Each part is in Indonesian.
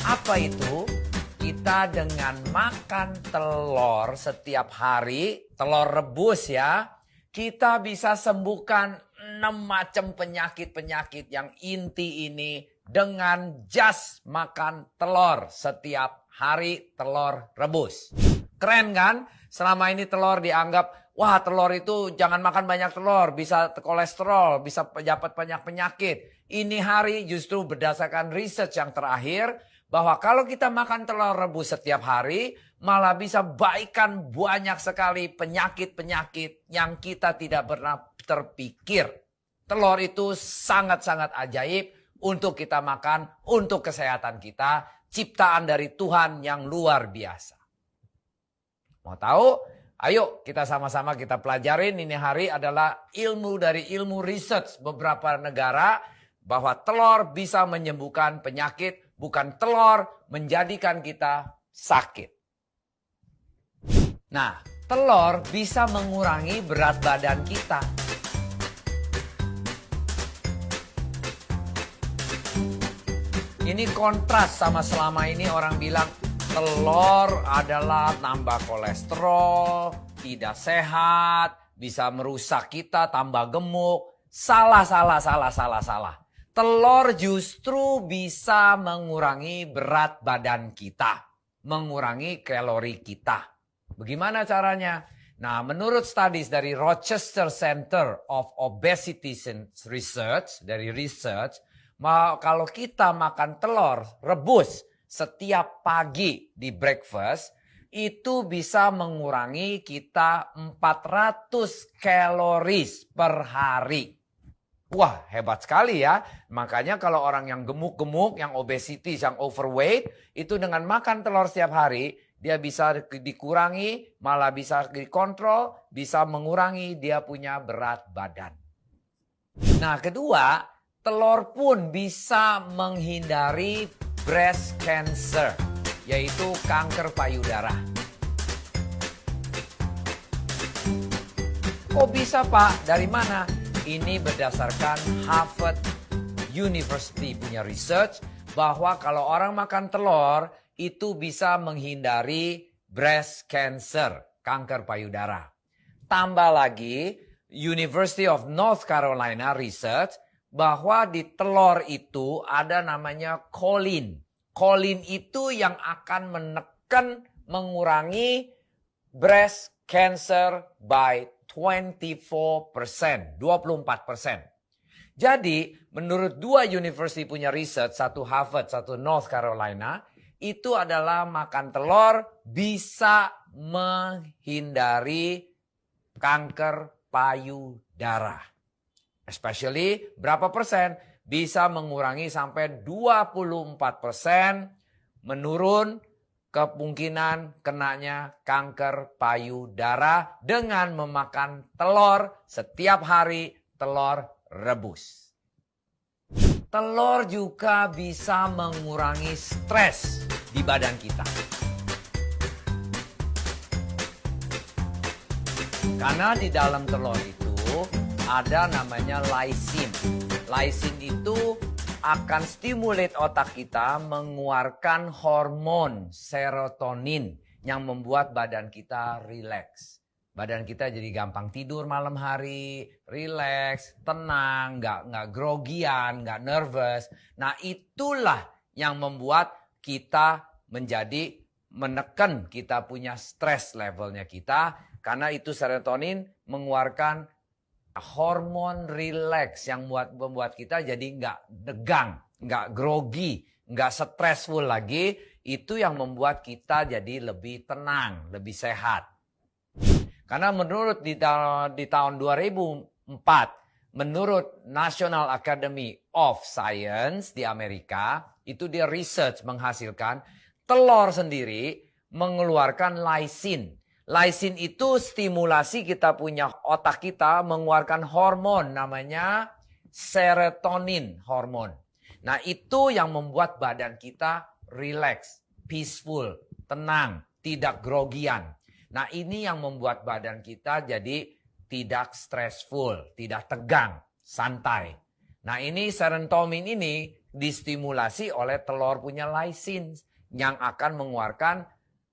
Apa itu? Kita dengan makan telur setiap hari, telur rebus ya, kita bisa sembuhkan 6 macam penyakit-penyakit yang inti ini dengan just makan telur setiap hari, telur rebus. Keren kan? Selama ini telur dianggap, wah telur itu jangan makan banyak telur, bisa kolesterol, bisa dapat banyak penyakit. Ini hari justru berdasarkan research yang terakhir, bahwa kalau kita makan telur rebus setiap hari, malah bisa baikkan banyak sekali penyakit-penyakit yang kita tidak pernah terpikir. Telur itu sangat-sangat ajaib untuk kita makan, untuk kesehatan kita, ciptaan dari Tuhan yang luar biasa. Mau tahu? Ayo kita sama-sama kita pelajarin. Ini hari adalah ilmu dari ilmu research beberapa negara, bahwa telur bisa menyembuhkan penyakit. Bukan telur menjadikan kita sakit. Nah, telur bisa mengurangi berat badan kita. Ini kontras sama selama ini orang bilang telur adalah nambah kolesterol, tidak sehat, bisa merusak kita, tambah gemuk. Salah. Telur justru bisa mengurangi berat badan kita, mengurangi kalori kita. Bagaimana caranya? Nah, menurut studies dari Rochester Center of Obesity Research, kalau kita makan telur rebus setiap pagi di breakfast, itu bisa mengurangi kita 400 kalori per hari. Wah, hebat sekali ya. Makanya kalau orang yang gemuk-gemuk, yang obesity, yang overweight, itu dengan makan telur setiap hari, dia bisa dikurangi, malah bisa dikontrol, bisa mengurangi dia punya berat badan. Nah, kedua, telur pun bisa menghindari breast cancer, yaitu kanker payudara. Kok bisa, Pak? Dari mana? Ini berdasarkan Harvard University punya research bahwa kalau orang makan telur itu bisa menghindari breast cancer, kanker payudara. Tambah lagi University of North Carolina research bahwa di telur itu ada namanya choline. Choline itu yang akan menekan, mengurangi breast cancer by 24%. Jadi menurut dua university punya research, satu Harvard, satu North Carolina, itu adalah makan telur bisa menghindari kanker payudara. Especially berapa persen? Bisa mengurangi sampai 24% menurun kemungkinan kenanya kanker payudara dengan memakan telur setiap hari, telur rebus. Telur juga bisa mengurangi stres di badan kita. Karena di dalam telur itu ada namanya lysine. Lysine itu akan stimulate otak kita mengeluarkan hormon serotonin yang membuat badan kita rileks. Badan kita jadi gampang tidur malam hari, rileks, tenang, nggak grogian, nggak nervous. Nah, itulah yang membuat kita menjadi menekan kita punya stress levelnya kita, karena itu serotonin mengeluarkan hormon relax yang membuat kita jadi nggak degang, nggak grogi, nggak stressful lagi. Itu yang membuat kita jadi lebih tenang, lebih sehat. Karena menurut di tahun 2004, menurut National Academy of Science di Amerika, itu dia research menghasilkan telur sendiri mengeluarkan lysine. Lysine itu stimulasi kita punya otak kita mengeluarkan hormon namanya serotonin hormon. Nah, itu yang membuat badan kita relax, peaceful, tenang, tidak grogian. Nah, ini yang membuat badan kita jadi tidak stressful, tidak tegang, santai. Nah, ini serotonin ini distimulasi oleh telur punya lysine yang akan mengeluarkan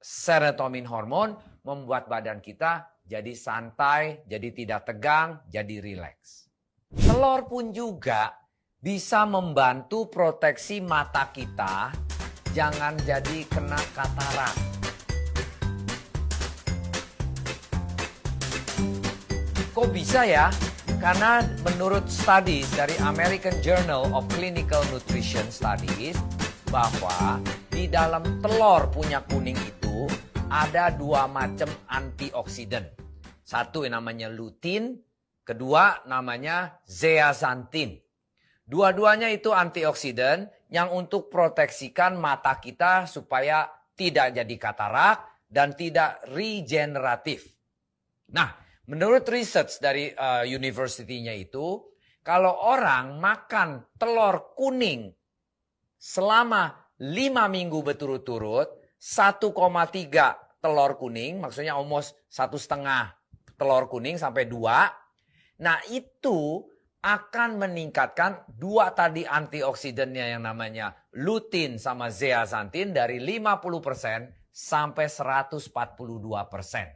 serotonin hormon, membuat badan kita jadi santai, jadi tidak tegang, jadi rileks. Telur pun juga bisa membantu proteksi mata kita, jangan jadi kena katarak. Kok bisa ya? Karena menurut studies dari American Journal of Clinical Nutrition Studies, bahwa di dalam telur punya kuning itu ada 2 macam antioksidan. Satu yang namanya lutein, kedua namanya zeaxanthin. Dua-duanya itu antioksidan yang untuk proteksikan mata kita supaya tidak jadi katarak dan tidak regeneratif. Nah, menurut research dari university-nya itu, kalau orang makan telur kuning selama 5 minggu berturut-turut, 1,3 telur kuning, maksudnya almost 1,5 telur kuning sampai 2. Nah, itu akan meningkatkan 2 tadi antioksidannya yang namanya lutein sama zeaxanthin dari 50% sampai 142%.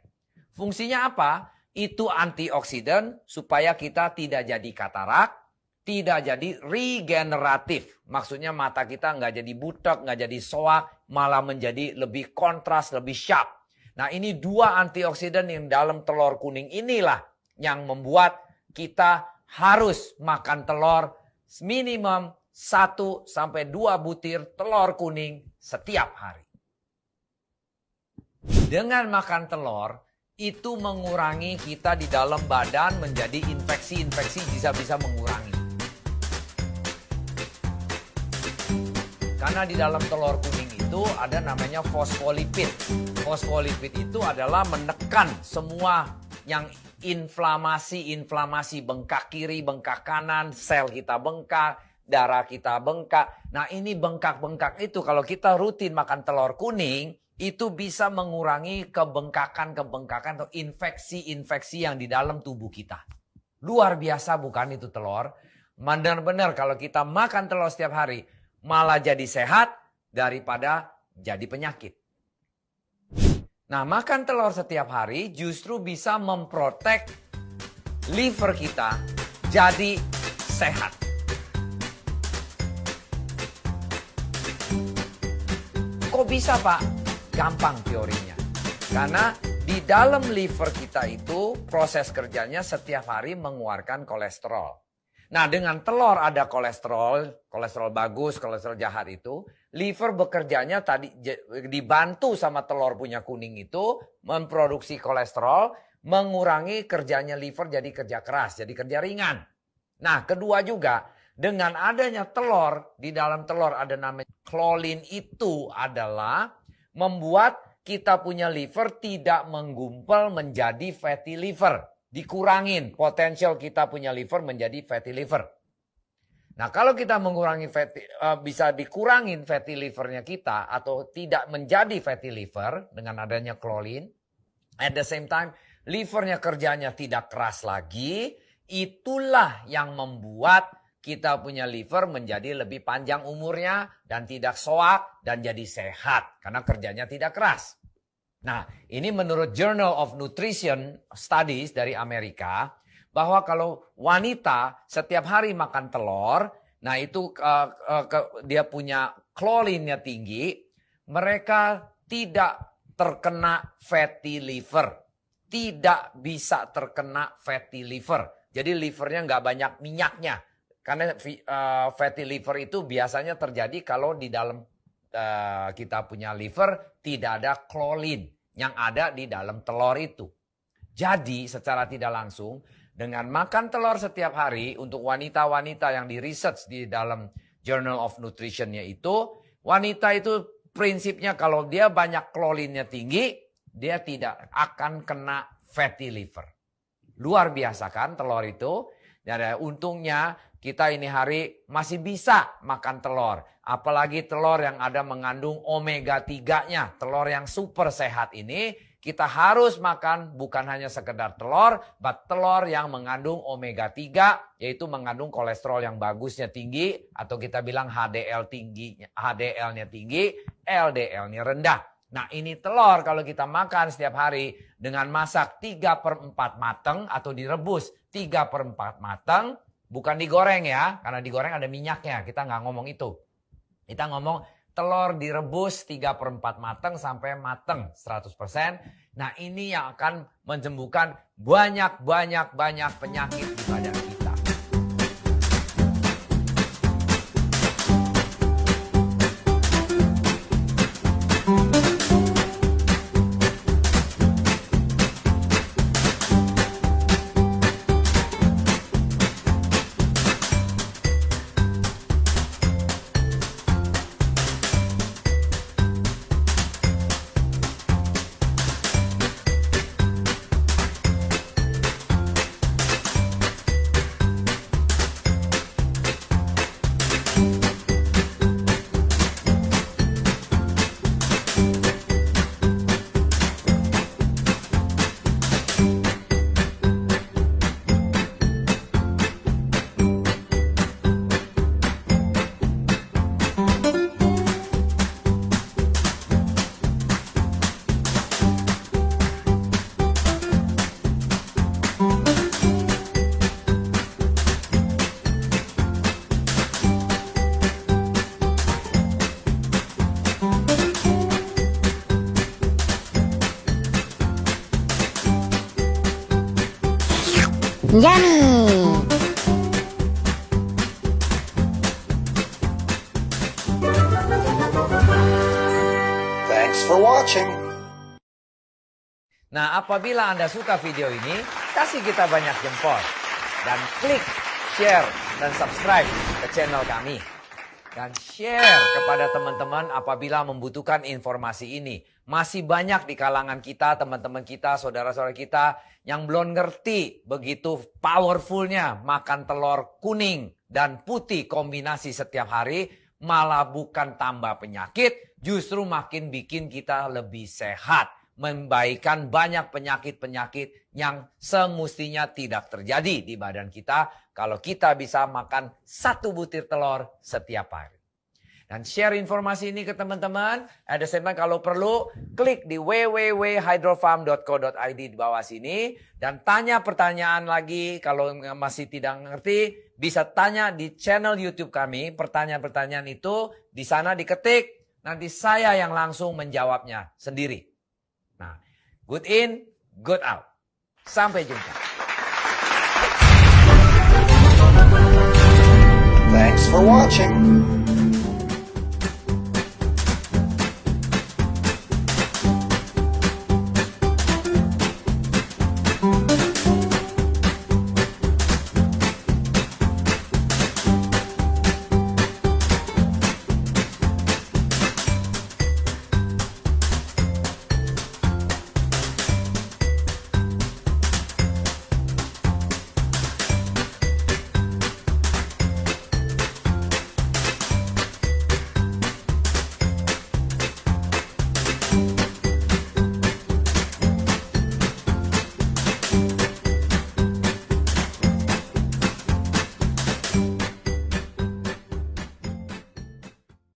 Fungsinya apa? Itu antioksidan supaya kita tidak jadi katarak, tidak jadi regeneratif. Maksudnya mata kita nggak jadi butek, nggak jadi soak, malah menjadi lebih kontras, lebih sharp. Nah, ini 2 antioksidan yang dalam telur kuning inilah yang membuat kita harus makan telur minimum 1 sampai 2 butir telur kuning setiap hari. Dengan makan telur, itu mengurangi kita di dalam badan menjadi infeksi-infeksi bisa mengurangi. Karena di dalam telur kuning itu ada namanya fosfolipid. Fosfolipid itu adalah menekan semua yang inflamasi bengkak kiri, bengkak kanan, sel kita bengkak, darah kita bengkak. Nah, ini bengkak-bengkak itu kalau kita rutin makan telur kuning, itu bisa mengurangi kebengkakan atau infeksi-infeksi yang di dalam tubuh kita. Luar biasa bukan itu telur? Benar-benar kalau kita makan telur setiap hari, malah jadi sehat daripada jadi penyakit. Nah, makan telur setiap hari justru bisa memprotek liver kita jadi sehat. Kok bisa, Pak? Gampang teorinya. Karena di dalam liver kita itu proses kerjanya setiap hari mengeluarkan kolesterol. Nah, dengan telur ada kolesterol bagus, kolesterol jahat itu, liver bekerjanya tadi dibantu sama telur punya kuning itu memproduksi kolesterol, mengurangi kerjanya liver jadi kerja keras, jadi kerja ringan. Nah, kedua juga dengan adanya telur, di dalam telur ada namanya klorin, itu adalah membuat kita punya liver tidak menggumpal menjadi fatty liver. Dikurangin potensial kita punya liver menjadi fatty liver. Nah, kalau kita mengurangi bisa dikurangin fatty livernya kita atau tidak menjadi fatty liver dengan adanya klorin. At the same time, livernya kerjanya tidak keras lagi. Itulah yang membuat kita punya liver menjadi lebih panjang umurnya dan tidak soak dan jadi sehat karena kerjanya tidak keras. Nah, ini menurut Journal of Nutrition Studies dari Amerika, bahwa kalau wanita setiap hari makan telur, nah itu dia punya klorinnya tinggi, mereka tidak terkena fatty liver. Tidak bisa terkena fatty liver. Jadi livernya nggak banyak minyaknya. Karena fatty liver itu biasanya terjadi kalau di dalam kita punya liver tidak ada klorin yang ada di dalam telur itu. Jadi secara tidak langsung dengan makan telur setiap hari untuk wanita-wanita yang di research di dalam Journal of Nutrition-nya itu, wanita itu prinsipnya kalau dia banyak klorinnya tinggi, dia tidak akan kena fatty liver. Luar biasa kan telur itu? Dan untungnya kita ini hari masih bisa makan telur. Apalagi telur yang ada mengandung omega 3-nya. Telur yang super sehat ini kita harus makan bukan hanya sekedar telur, but telur yang mengandung omega 3, yaitu mengandung kolesterol yang bagusnya tinggi, atau kita bilang HDL-nya tinggi, LDL-nya rendah. Nah ini telur kalau kita makan setiap hari dengan masak 3/4 matang atau direbus 3/4 matang, bukan digoreng ya, karena digoreng ada minyaknya, kita nggak ngomong itu. Kita ngomong telur direbus 3/4 matang sampai matang 100%. Nah ini yang akan menyembuhkan banyak penyakit di badan kita. Yummy! Thanks for watching. Nah, apabila Anda suka video ini, kasih kita banyak jempol. Dan klik, share, dan subscribe ke channel kami. Dan share kepada teman-teman apabila membutuhkan informasi ini. Masih banyak di kalangan kita, teman-teman kita, saudara-saudara kita yang belum ngerti begitu powerfulnya makan telur kuning dan putih kombinasi setiap hari. Malah bukan tambah penyakit, justru makin bikin kita lebih sehat. Membaikan banyak penyakit-penyakit yang semestinya tidak terjadi di badan kita kalau kita bisa makan 1 butir telur setiap hari. Dan share informasi ini ke teman-teman. Ada segmen kalau perlu klik di www.hydrofarm.co.id di bawah sini. Dan tanya pertanyaan lagi kalau masih tidak ngerti. Bisa tanya di channel YouTube kami. Pertanyaan-pertanyaan itu di sana diketik. Nanti saya yang langsung menjawabnya sendiri. Nah, good in, good out. Sampai jumpa. Thanks for watching.